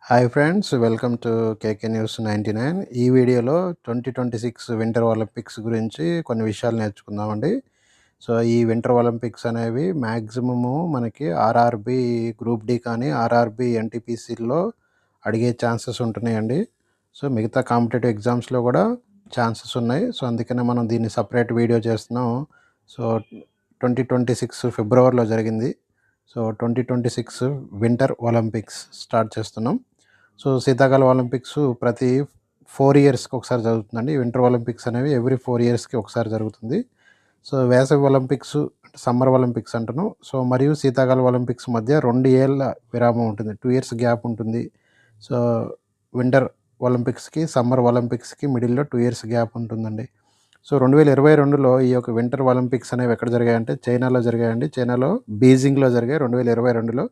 Hi friends, welcome to KK news 99. ఈ వీడియోలో 2026 winter Olympics గురించి కొన్ని విషయాలు నేర్చుకుందామండి. సో ఈ వింటర్ ఒలింపిక్స్ అనేవి మ్యాక్సిమము మనకి ఆర్ఆర్బి గ్రూప్ డి కానీ ఆర్ఆర్బి ఎన్టీపీసీలో అడిగే ఛాన్సెస్ ఉంటున్నాయండి. సో మిగతా కాంపిటేటివ్ ఎగ్జామ్స్లో కూడా ఛాన్సెస్ ఉన్నాయి. సో అందుకనే మనం దీన్ని సపరేట్ వీడియో చేస్తున్నాం. సో 2026 ఫిబ్రవరిలో జరిగింది. సో 2026 వింటర్ ఒలింపిక్స్ స్టార్ట్ చేస్తున్నాం. సో శీతాకాల ఒలింపిక్స్ ప్రతి 4 ఇయర్స్కి ఒకసారి జరుగుతుందండి. వింటర్ ఒలింపిక్స్ అనేవి ఎవ్రీ 4 ఇయర్స్కి ఒకసారి జరుగుతుంది. సో వేసవి ఒలింపిక్స్ అంటే సమ్మర్ ఒలింపిక్స్ అంటాను. సో మరియు శీతాకాల ఒలింపిక్స్ మధ్య 2 ఏళ్ళ విరామం ఉంటుంది, 2 ఇయర్స్ గ్యాప్ ఉంటుంది. సో వింటర్ ఒలింపిక్స్కి సమ్మర్ ఒలింపిక్స్కి మిడిల్లో 2 ఇయర్స్ గ్యాప్ ఉంటుందండి. సో 2022లో ఈ యొక్క వింటర్ ఒలింపిక్స్ అనేవి ఎక్కడ జరిగాయంటే చైనాలో జరిగాయండి. చైనాలో బీజింగ్లో జరిగాయి 2022లో.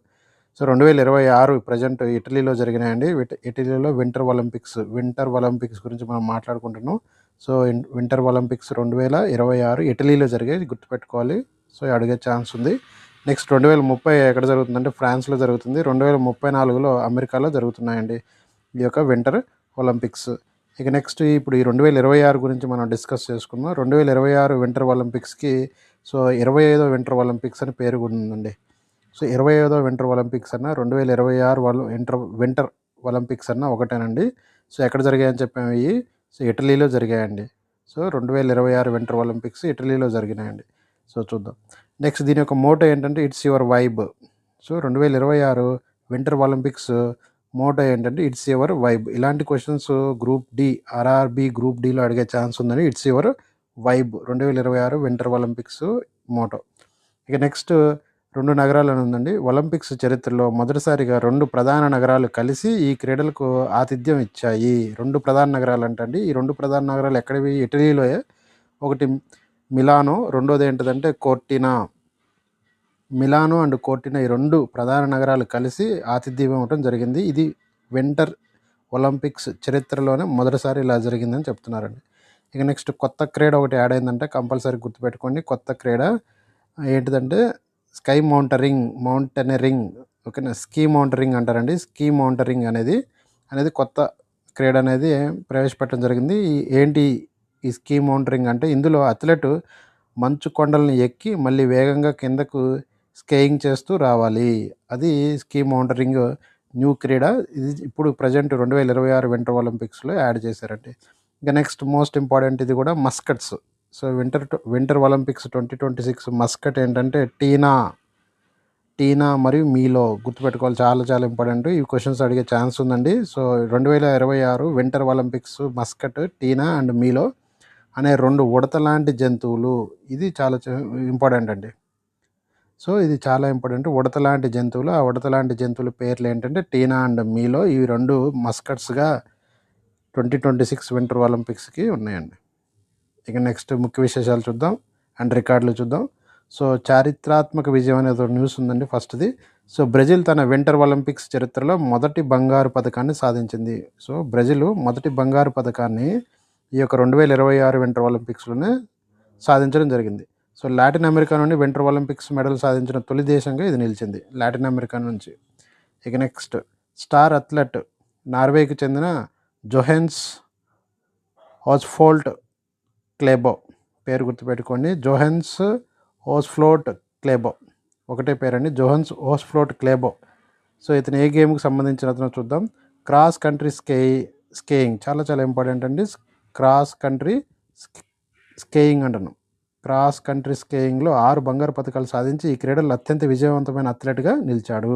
సో 2026 ప్రజెంట్ ఇటలీలో జరిగినాయండి. ఇటలీలో వింటర్ ఒలింపిక్స్ గురించి మనం మాట్లాడుకుంటున్నాం. సో వింటర్ ఒలింపిక్స్ 2026 ఇటలీలో జరిగాయి, గుర్తుపెట్టుకోవాలి. సో అడిగే ఛాన్స్ ఉంది. నెక్స్ట్ 2030 ఎక్కడ జరుగుతుందంటే ఫ్రాన్స్లో జరుగుతుంది. 2034లో అమెరికాలో జరుగుతున్నాయండి ఈ యొక్క వింటర్ ఒలింపిక్స్. ఇక నెక్స్ట్ ఇప్పుడు ఈ 2026 గురించి మనం డిస్కస్ చేసుకుందాం. 2026 వింటర్ ఒలింపిక్స్కి సో 25వ వింటర్ ఒలింపిక్స్ అని పేరు కూడా ఉందండి. సో 25వ వింటర్ ఒలింపిక్స్ అన్న 2026 వింటర్ ఒలింపిక్స్ అన్న ఒకటేనండి. సో ఎక్కడ జరిగాయని చెప్పాము ఇవి. సో ఇటలీలో జరిగాయండి. సో 2026 వింటర్ ఒలింపిక్స్ ఇటలీలో జరిగినాయండి. సో చూద్దాం. నెక్స్ట్ దీని యొక్క మోటో ఏంటంటే it's your vibe. So 2026 winter Olympics motto ఏంటంటే ఇట్స్ యువర్ వైబ్. ఇలాంటి questions group D RRB group డిలో అడిగే ఛాన్స్ ఉందని it's your vibe 2026 winter Olympics motto. ఇక నెక్స్ట్ 2 నగరాలని ఉందండి. ఒలింపిక్స్ చరిత్రలో మొదటిసారిగా 2 ప్రధాన నగరాలు కలిసి ఈ క్రీడలకు ఆతిథ్యం ఇచ్చాయి. 2 ప్రధాన నగరాలు అంటండి. ఈ 2 ప్రధాన నగరాలు ఎక్కడివి? ఇటలీలోయే. ఒకటి మిలానో, రెండోది ఏంటిదంటే కోర్టినా. మిలానో అండ్ కోర్టినా ఈ 2 ప్రధాన నగరాలు కలిసి ఆతిథ్యం ఇవ్వటం జరిగింది. ఇది వింటర్ ఒలింపిక్స్ చరిత్రలోనే మొదటిసారి ఇలా జరిగిందని చెప్తున్నారండి. ఇక నెక్స్ట్ కొత్త క్రీడ ఒకటి యాడ్ అయిందంటే కంపల్సరీ గుర్తుపెట్టుకోండి. కొత్త క్రీడ ఏంటిదంటే స్కై మౌంటైనరింగ్. ఓకేనా, స్కీ మౌంటరింగ్ అంటారండి. స్కీ మౌంటరింగ్ అనేది కొత్త క్రీడ అనేది ప్రవేశపెట్టడం జరిగింది. ఏంటి ఈ స్కీ మౌంటరింగ్ అంటే ఇందులో అథ్లెట్ మంచు కొండలను ఎక్కి మళ్ళీ వేగంగా కిందకు స్కేయింగ్ చేస్తూ రావాలి. అది స్కీ మౌంటరింగ్ న్యూ క్రీడ. ఇది ఇప్పుడు ప్రజెంట్ 2026 వింటర్ ఒలింపిక్స్లో యాడ్ చేశారండి. ఇంకా నెక్స్ట్ మోస్ట్ ఇంపార్టెంట్ ఇది కూడా మస్కట్స్. సో వింటర్ ఒలింపిక్స్ 2026 మస్కట్ ఏంటంటే టీనా మరియు మీలో. గుర్తుపెట్టుకోవాలి, చాలా చాలా ఇంపార్టెంట్. ఈ క్వశ్చన్స్ అడిగే ఛాన్స్ ఉందండి. So 2026 winter Olympics Muscat, Tina and మీలో అనే 2 ఉడత లాంటి జంతువులు. ఇది చాలా ఇంపార్టెంట్ అండి. సో ఇది చాలా ఇంపార్టెంట్. ఉడత లాంటి జంతువులు. ఆ ఉడత లాంటి జంతువుల పేర్లు ఏంటంటే టీనా అండ్ మీలో. ఈ 2 మస్కట్స్గా 2026 వింటర్ ఒలింపిక్స్కి ఉన్నాయండి. ఇక నెక్స్ట్ ముఖ్య విశేషాలు చూద్దాం అండ్ రికార్డులు చూద్దాం. సో చారిత్రాత్మక విజయం అనేది ఒక న్యూస్ ఉందండి ఫస్ట్ది. సో బ్రెజిల్ తన వింటర్ ఒలింపిక్స్ చరిత్రలో మొదటి బంగారు పథకాన్ని సాధించింది. సో బ్రెజిల్ మొదటి బంగారు పథకాన్ని ఈ యొక్క 2026 వింటర్ ఒలింపిక్స్లోనే సాధించడం జరిగింది. సో లాటిన్ అమెరికా నుండి వింటర్ ఒలింపిక్స్ మెడల్ సాధించిన తొలి దేశంగా ఇది నిలిచింది, లాటిన్ అమెరికా నుంచి. ఇక నెక్స్ట్ స్టార్ అథ్లెట్ నార్వేకి చెందిన జోహెన్స్ ఓస్ఫోల్ట్ క్లేబో. పేరు గుర్తుపెట్టుకోండి, జోహెన్స్ ఓస్ఫ్లోట్ క్లేబో. ఒకటే పేరండి, జోహెన్స్ ఓస్ఫ్లోట్ క్లేబో. సో ఇతను ఏ గేమ్కి సంబంధించిన అతను చూద్దాం. క్రాస్ కంట్రీ స్కేయింగ్ చాలా చాలా ఇంపార్టెంట్ అండి. క్రాస్ కంట్రీ స్కేయింగ్ అంటాను. క్రాస్ కంట్రీ స్కేయింగ్లో 6 బంగారు పథకాలు సాధించి ఈ క్రీడలో అత్యంత విజయవంతమైన అథ్లెట్గా నిలిచాడు.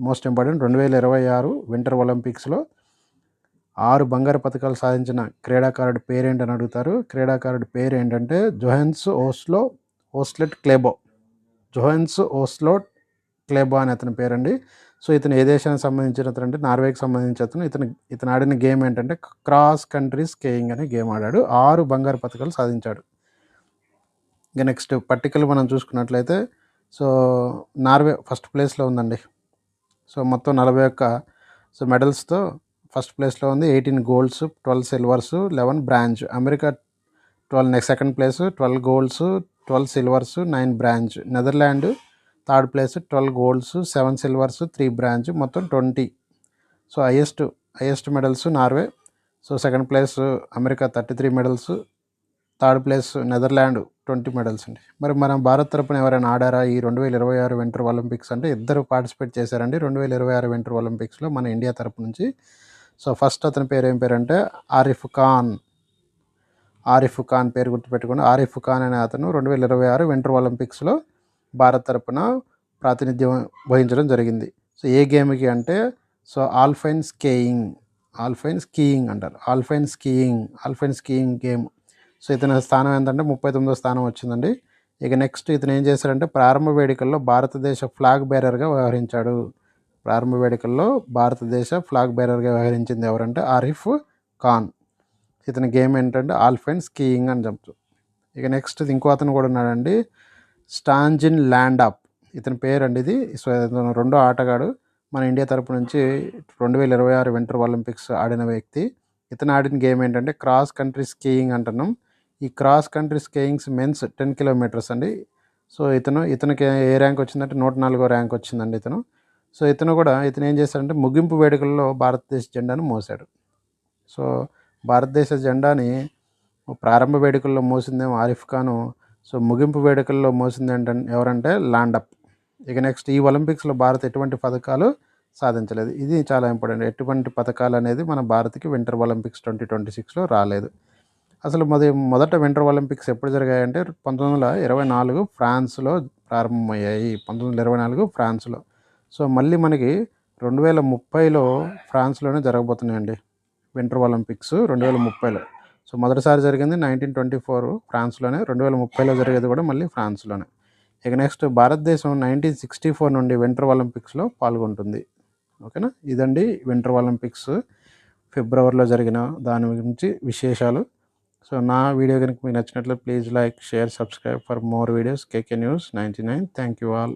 మోస్ట్ ఇంపార్టెంట్, 2026 వింటర్ ఒలింపిక్స్లో 6 బంగారు పథకాలు సాధించిన క్రీడాకారుడి పేరేంటని అడుగుతారు. క్రీడాకారుడి పేరు ఏంటంటే జోహెన్స్ ఓస్లెట్ క్లేబో. జోహెన్స్ ఓస్లోట్ క్లేబో అని అతని పేరండి. సో ఇతను ఏ దేశానికి సంబంధించిన అతను అంటే నార్వేకి సంబంధించిన అతను. ఇతను ఆడిన గేమ్ ఏంటంటే క్రాస్ కంట్రీ స్కేయింగ్ అనే గేమ్ ఆడాడు. 6 బంగారు పథకాలు సాధించాడు. ఇంకా నెక్స్ట్ పట్టికలు మనం చూసుకున్నట్లయితే సో నార్వే ఫస్ట్ ప్లేస్లో ఉందండి. సో మొత్తం 41 సో మెడల్స్తో ఫస్ట్ ప్లేస్లో ఉంది. 18 golds, 12 silvers, 11 bronze. America 12 next second place, 12 golds, 12 silvers, 9 bronze. Netherland third place, 12 golds, 7 silvers, 3 bronze, మొత్తం 20 so highest medals Norway. So second place America 33 medals, third place Netherland 20 medals అండి. మరి మన భారత్ తరపున ఎవరైనా ఆడారా ఈ 2026 వింటర్ ఒలింపిక్స్ అంటే ఇద్దరు పార్టిసిపేట్ చేశారండి 2026 వింటర్ ఒలింపిక్స్లో మన ఇండియా తరపు నుంచి. సో ఫస్ట్ అతని పేరు ఏం పేరు అంటే ఆరిఫ్ ఖాన్ పేరు గుర్తుపెట్టుకోండి. ఆరిఫ్ ఖాన్ అనే అతను 2026 వింటర్ ఒలింపిక్స్లో భారత్ తరపున ప్రాతినిధ్యం వహించడం జరిగింది. సో ఏ గేమ్కి అంటే సో ఆల్పైన్ స్కీయింగ్ అంటారు. Alpine skiing game. సో ఇతని స్థానం ఏంటంటే 39వ స్థానం వచ్చిందండి. ఇక నెక్స్ట్ ఇతను ఏం చేశాడంటే ప్రారంభ వేడుకల్లో భారతదేశ ఫ్లాగ్ బేరర్గా వ్యవహరించాడు. వ్యవహరించింది ఎవరంటే ఆరిఫ్ ఖాన్. ఇతని గేమ్ ఏంటంటే ఆల్పైన్ స్కీయింగ్ అని చెప్తూ. ఇక నెక్స్ట్ ఇంకో అతను కూడా ఉన్నాడండి, స్టాంజిన్ ల్యాండాప్ ఇతని పేరు అండి ఇది. సో ఇతను రెండో ఆటగాడు మన ఇండియా తరపు నుంచి 2026 వింటర్ ఒలింపిక్స్ ఆడిన వ్యక్తి. ఇతను ఆడిన గేమ్ ఏంటంటే క్రాస్ కంట్రీ స్కీయింగ్ అంటున్నాం. ఈ క్రాస్ కంట్రీ స్కీయింగ్స్ మెన్స్ 10 కిలోమీటర్స్ అండి. సో ఇతనికి ఏ ర్యాంక్ వచ్చిందంటే 104వ ర్యాంక్ వచ్చిందండి ఇతను. సో ఇతను ఏం చేశాడంటే ముగింపు వేడుకల్లో భారతదేశ జెండాను మోసాడు. సో భారతదేశ జెండాని ప్రారంభ వేడుకల్లో మోసిందేమో ఆరిఫ్ ఖాను. సో ముగింపు వేడుకల్లో మోసింది ఎవరంటే ల్యాండప్. ఇక నెక్స్ట్ ఈ ఒలింపిక్స్లో భారత్ ఎటువంటి పథకాలు సాధించలేదు. ఇది చాలా ఇంపార్టెంట్. ఎటువంటి పథకాలు అనేది మన భారత్కి వింటర్ ఒలింపిక్స్ 2026లో రాలేదు. అసలు మొదట వింటర్ ఒలింపిక్స్ ఎప్పుడు జరిగాయంటే 1924 ఫ్రాన్స్లో ప్రారంభమయ్యాయి. 1924 ఫ్రాన్స్లో. సో మళ్ళీ మనకి 2030లో ఫ్రాన్స్లోనే జరగబోతున్నాయండి వింటర్ ఒలింపిక్స్ 2030లో. సో మొదటిసారి జరిగింది 1924 ఫ్రాన్స్లోనే, 2030లో జరిగేది కూడా మళ్ళీ ఫ్రాన్స్లోనే. ఇక నెక్స్ట్ భారతదేశం 1964 నుండి వింటర్ ఒలింపిక్స్లో పాల్గొంటుంది. ఓకేనా, ఇదండి వింటర్ ఒలింపిక్స్ ఫిబ్రవరిలో జరిగిన దాని గురించి విశేషాలు. సో నా వీడియో కనుక మీకు నచ్చినట్లయితే please like, share, subscribe for more videos. KK news 99. Thank you all.